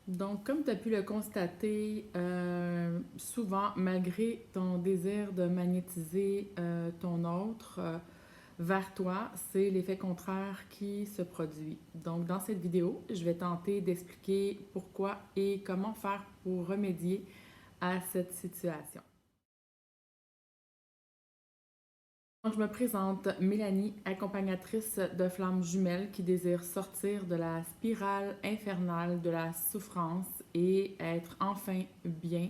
Donc, comme tu as pu le constater, souvent, malgré ton désir de magnétiser ton autre vers toi, c'est l'effet contraire qui se produit. Donc, dans cette vidéo, je vais tenter d'expliquer pourquoi et comment faire pour remédier à cette situation. Donc, je me présente, Mélanie, accompagnatrice de flammes jumelles qui désire sortir de la spirale infernale de la souffrance et être enfin bien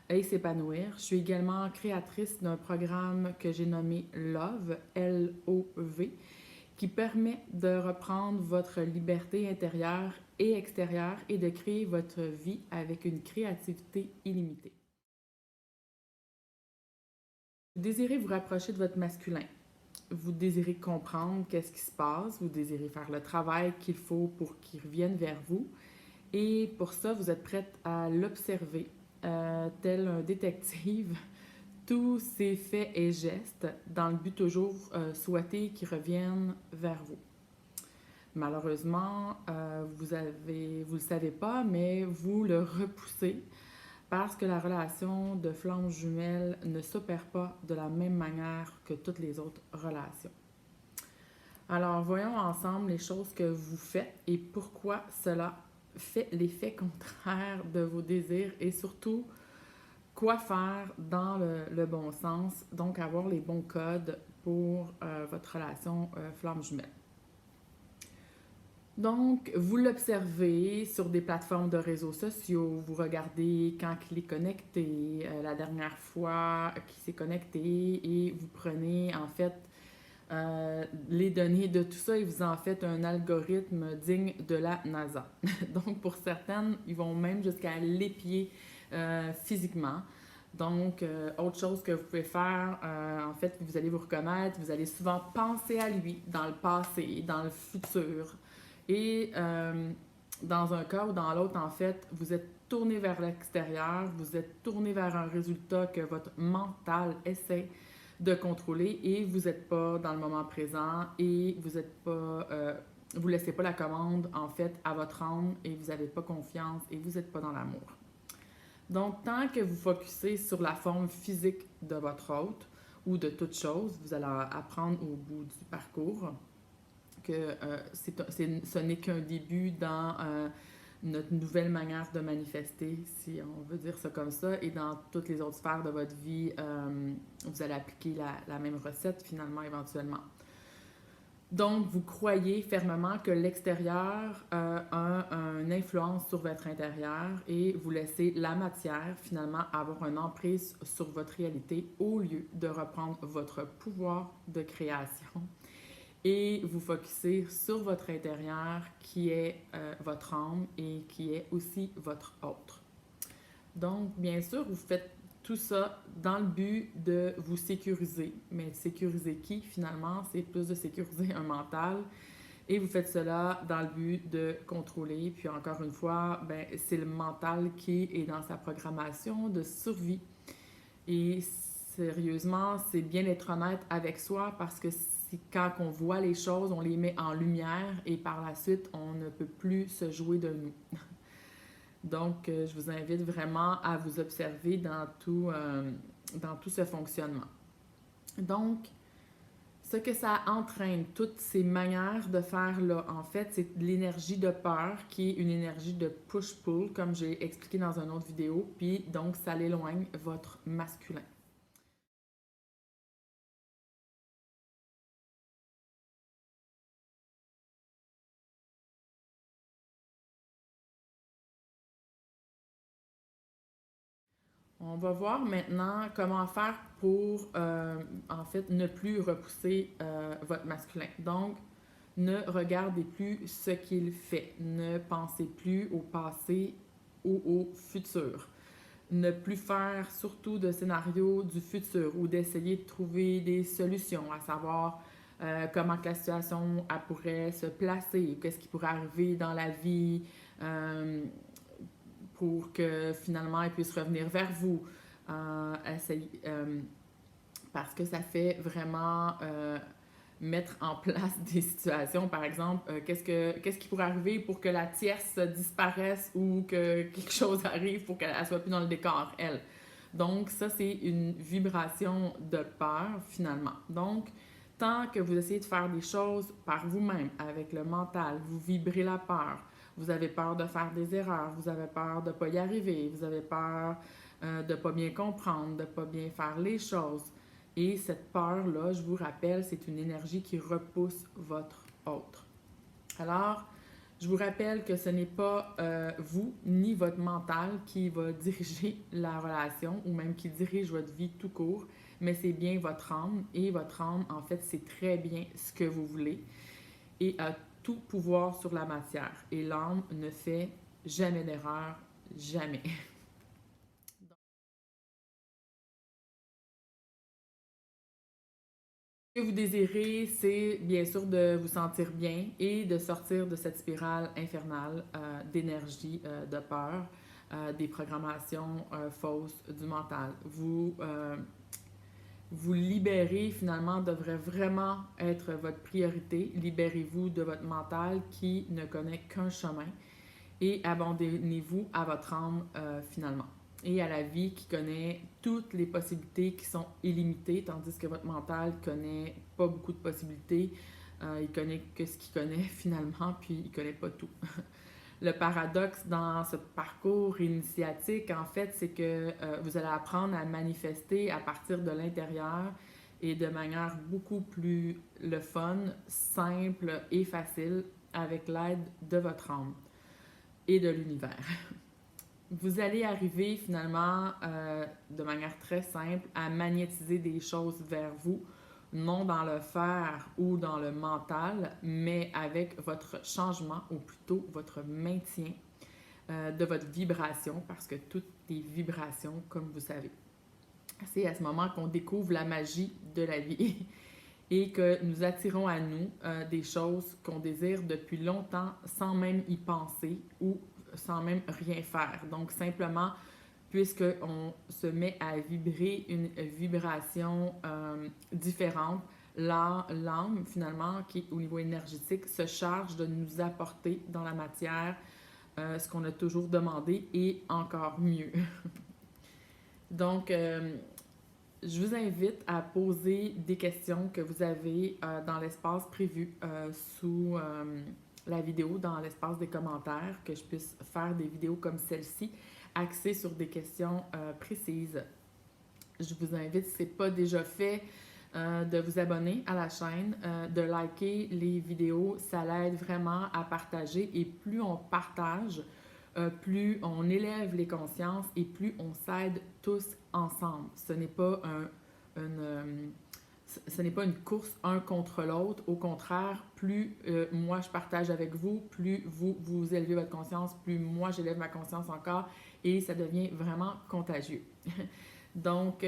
et s'épanouir. Je suis également créatrice d'un programme que j'ai nommé LOVE, L-O-V, qui permet de reprendre votre liberté intérieure et extérieure et de créer votre vie avec une créativité illimitée. Vous désirez vous rapprocher de votre masculin. Vous désirez comprendre qu'est-ce qui se passe, vous désirez faire le travail qu'il faut pour qu'il revienne vers vous. Et pour ça, vous êtes prête à l'observer, tel un détective, tous ses faits et gestes, dans le but toujours souhaiter qu'ils reviennent vers vous. Malheureusement, vous ne le savez pas, mais vous le repoussez parce que la relation de flamme jumelle ne s'opère pas de la même manière que toutes les autres relations. Alors, voyons ensemble les choses que vous faites et pourquoi cela fait l'effet contraire de vos désirs et surtout quoi faire dans le bon sens, donc avoir les bons codes pour votre relation flamme jumelle. Donc, vous l'observez sur des plateformes de réseaux sociaux, vous regardez quand il est connecté, la dernière fois qu'il s'est connecté et vous prenez en fait les données de tout ça et vous en faites un algorithme digne de la NASA. Donc, pour certaines, ils vont même jusqu'à l'épier physiquement. Donc, autre chose que vous pouvez faire, en fait, vous allez vous reconnaître, vous allez souvent penser à lui dans le passé, dans le futur. Et dans un cas ou dans l'autre, en fait, vous êtes tourné vers l'extérieur, vous êtes tourné vers un résultat que votre mental essaie de contrôler et vous n'êtes pas dans le moment présent et vous êtes pas, vous laissez pas la commande en fait à votre âme et vous n'avez pas confiance et vous n'êtes pas dans l'amour. Donc, tant que vous focussez sur la forme physique de votre hôte ou de toute chose, vous allez apprendre au bout du parcours que ce n'est qu'un début dans notre nouvelle manière de manifester, si on veut dire ça comme ça, et dans toutes les autres sphères de votre vie, vous allez appliquer la même recette finalement éventuellement. Donc, vous croyez fermement que l'extérieur a une influence sur votre intérieur et vous laissez la matière finalement avoir une emprise sur votre réalité au lieu de reprendre votre pouvoir de création et vous focussez sur votre intérieur qui est votre âme et qui est aussi votre autre. Donc, bien sûr, vous faites tout ça dans le but de vous sécuriser. Mais sécuriser qui, finalement? C'est plus de sécuriser un mental. Et vous faites cela dans le but de contrôler. Puis encore une fois, ben, c'est le mental qui est dans sa programmation de survie. Et sérieusement, c'est bien d'être honnête avec soi parce que quand on voit les choses, on les met en lumière et par la suite, on ne peut plus se jouer de nous. Donc, je vous invite vraiment à vous observer dans tout ce fonctionnement. Donc, ce que ça entraîne, toutes ces manières de faire là, en fait, c'est l'énergie de peur qui est une énergie de push-pull, comme j'ai expliqué dans une autre vidéo, puis donc ça l'éloigne votre masculin. On va voir maintenant comment faire pour, en fait, ne plus repousser votre masculin. Donc, ne regardez plus ce qu'il fait. Ne pensez plus au passé ou au futur. Ne plus faire surtout de scénarios du futur ou d'essayer de trouver des solutions, à savoir comment que la situation elle pourrait se placer, qu'est-ce qui pourrait arriver dans la vie, pour que finalement elle puisse revenir vers vous. Essayer, parce que ça fait vraiment mettre en place des situations, par exemple, qu'est-ce qui pourrait arriver pour que la tierce disparaisse ou que quelque chose arrive pour qu'elle ne soit plus dans le décor, elle. Donc, ça, c'est une vibration de peur, finalement. Donc, tant que vous essayez de faire des choses par vous-même, avec le mental, vous vibrez la peur, vous avez peur de faire des erreurs, vous avez peur de ne pas y arriver, vous avez peur de ne pas bien comprendre, de ne pas bien faire les choses. Et cette peur-là, je vous rappelle, c'est une énergie qui repousse votre autre. Alors, je vous rappelle que ce n'est pas vous ni votre mental qui va diriger la relation ou même qui dirige votre vie tout court, mais c'est bien votre âme. Et votre âme, en fait, c'est très bien ce que vous voulez et a tout pouvoir sur la matière. Et l'âme ne fait jamais d'erreur, jamais. Ce que vous désirez, c'est bien sûr de vous sentir bien et de sortir de cette spirale infernale d'énergie, de peur, des programmations fausses du mental. Vous libérer finalement devrait vraiment être votre priorité. Libérez-vous de votre mental qui ne connaît qu'un chemin et abandonnez-vous à votre âme finalement et à la vie qui connaît toutes les possibilités qui sont illimitées, tandis que votre mental connaît pas beaucoup de possibilités. Il connaît que ce qu'il connaît finalement, puis il connaît pas tout. Le paradoxe dans ce parcours initiatique, en fait, c'est que vous allez apprendre à manifester à partir de l'intérieur et de manière beaucoup plus le fun, simple et facile avec l'aide de votre âme et de l'univers. Vous allez arriver finalement de manière très simple à magnétiser des choses vers vous, non dans le faire ou dans le mental, mais avec votre changement ou plutôt votre maintien de votre vibration, parce que tout est vibration, comme vous savez. C'est à ce moment qu'on découvre la magie de la vie et que nous attirons à nous des choses qu'on désire depuis longtemps sans même y penser ou sans même rien faire. Donc simplement, puisqu'on se met à vibrer une vibration différente, l'âme, finalement, qui au niveau énergétique, se charge de nous apporter dans la matière ce qu'on a toujours demandé et encore mieux. Donc, je vous invite à poser des questions que vous avez dans l'espace prévu sous la vidéo, dans l'espace des commentaires, que je puisse faire des vidéos comme celle-ci, axées sur des questions précises. Je vous invite, si ce n'est pas déjà fait, de vous abonner à la chaîne, de liker les vidéos. Ça l'aide vraiment à partager et plus on partage, plus on élève les consciences et plus on s'aide tous ensemble. Ce n'est pas une course un contre l'autre. Au contraire, plus moi je partage avec vous, plus vous élevez votre conscience, plus moi j'élève ma conscience encore et ça devient vraiment contagieux. Donc,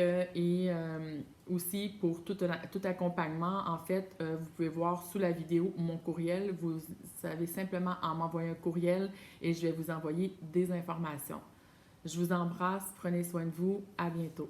aussi pour tout accompagnement, en fait, vous pouvez voir sous la vidéo mon courriel. Vous avez simplement à m'envoyer un courriel et je vais vous envoyer des informations. Je vous embrasse, prenez soin de vous, à bientôt.